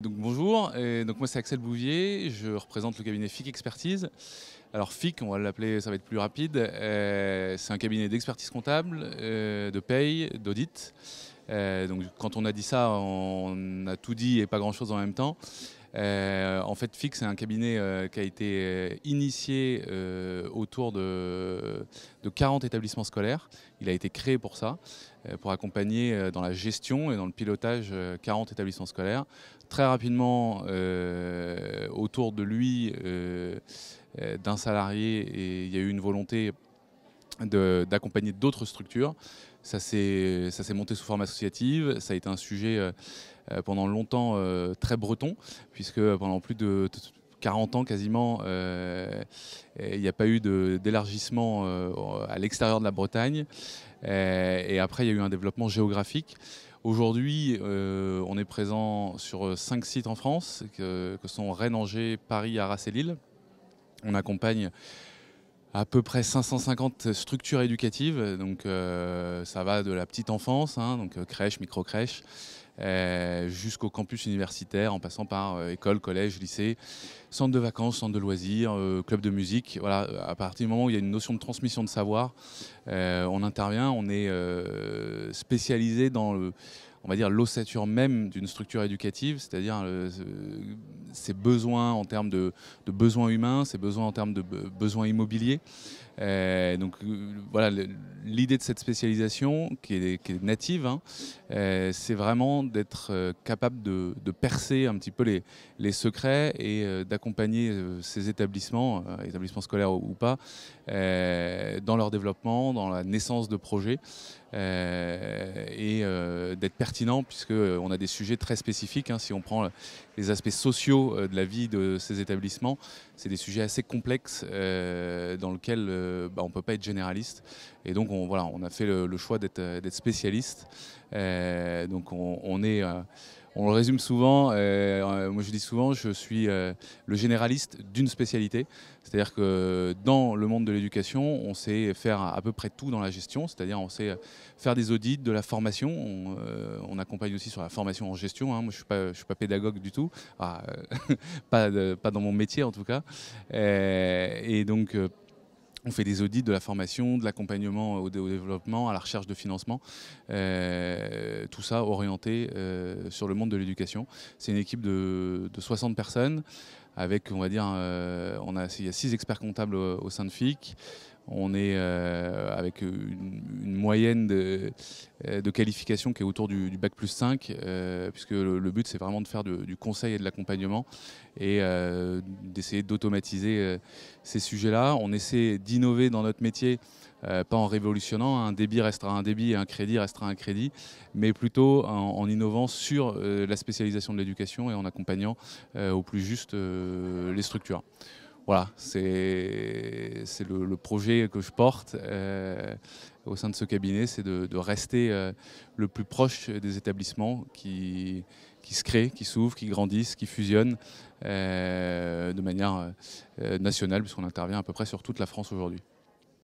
Donc bonjour, et donc moi c'est Axel Bouvier, je représente le cabinet FIC Expertise. Alors FIC, on va l'appeler, ça va être plus rapide, c'est un cabinet d'expertise comptable, de paye, d'audit. Donc quand on a dit ça, on a tout dit et pas grand chose en même temps. En fait, FIC, c'est un cabinet qui a été initié autour de 40 établissements scolaires. Il a été créé pour ça, pour accompagner dans la gestion et dans le pilotage 40 établissements scolaires. Très rapidement, autour de lui, d'un salarié, et il y a eu une volonté d'accompagner d'autres structures. Ça s'est monté sous forme associative. Ça a été un sujet pendant longtemps très breton, puisque pendant plus de 40 ans quasiment, il n'y a pas eu d'élargissement à l'extérieur de la Bretagne. Et après, il y a eu un développement géographique. Aujourd'hui, on est présent sur 5 sites en France, que sont Rennes, Angers, Paris, Arras et Lille. On accompagne à peu près 550 structures éducatives, donc ça va de la petite enfance, hein, donc crèche, micro-crèche, jusqu'au campus universitaire, en passant par école, collège, lycée, centre de vacances, centre de loisirs, club de musique. Voilà, à partir du moment où il y a une notion de transmission de savoir, on intervient, on est spécialisé dans on va dire l'ossature même d'une structure éducative, c'est-à-dire ses besoins en termes de besoins humains, ses besoins en termes de besoins immobiliers. Donc voilà, l'idée de cette spécialisation qui est native, hein, c'est vraiment d'être capable de percer un petit peu les secrets et d'accompagner ces établissements, établissements scolaires ou pas, dans leur développement, dans la naissance de projets. Et d'être pertinent, puisqu'on a des sujets très spécifiques, hein. Si on prend les aspects sociaux de la vie de ces établissements, c'est des sujets assez complexes dans lesquels on ne peut pas être généraliste. Et donc on a fait le choix d'être spécialiste. Donc on le résume souvent, moi je dis souvent, je suis le généraliste d'une spécialité. C'est-à-dire que dans le monde de l'éducation, on sait faire à peu près tout dans la gestion, c'est-à-dire on sait faire des audits, de la formation, on accompagne aussi sur la formation en gestion, hein. Moi je suis pas pédagogue du tout, pas dans mon métier en tout cas. Et donc on fait des audits, de la formation, de l'accompagnement au développement, à la recherche de financement, tout ça orienté sur le monde de l'éducation. C'est une équipe de 60 personnes avec, on va dire, il y a 6 experts comptables au sein de FIC. On est avec une moyenne de qualification qui est autour du bac+5, puisque le but c'est vraiment de faire du conseil et de l'accompagnement et d'essayer d'automatiser ces sujets-là. On essaie d'innover dans notre métier, pas en révolutionnant, un débit restera un débit et un crédit restera un crédit, mais plutôt en innovant sur la spécialisation de l'éducation et en accompagnant au plus juste les structures. Voilà, c'est le projet que je porte au sein de ce cabinet, c'est de rester le plus proche des établissements qui se créent, qui s'ouvrent, qui grandissent, qui fusionnent de manière nationale, puisqu'on intervient à peu près sur toute la France aujourd'hui.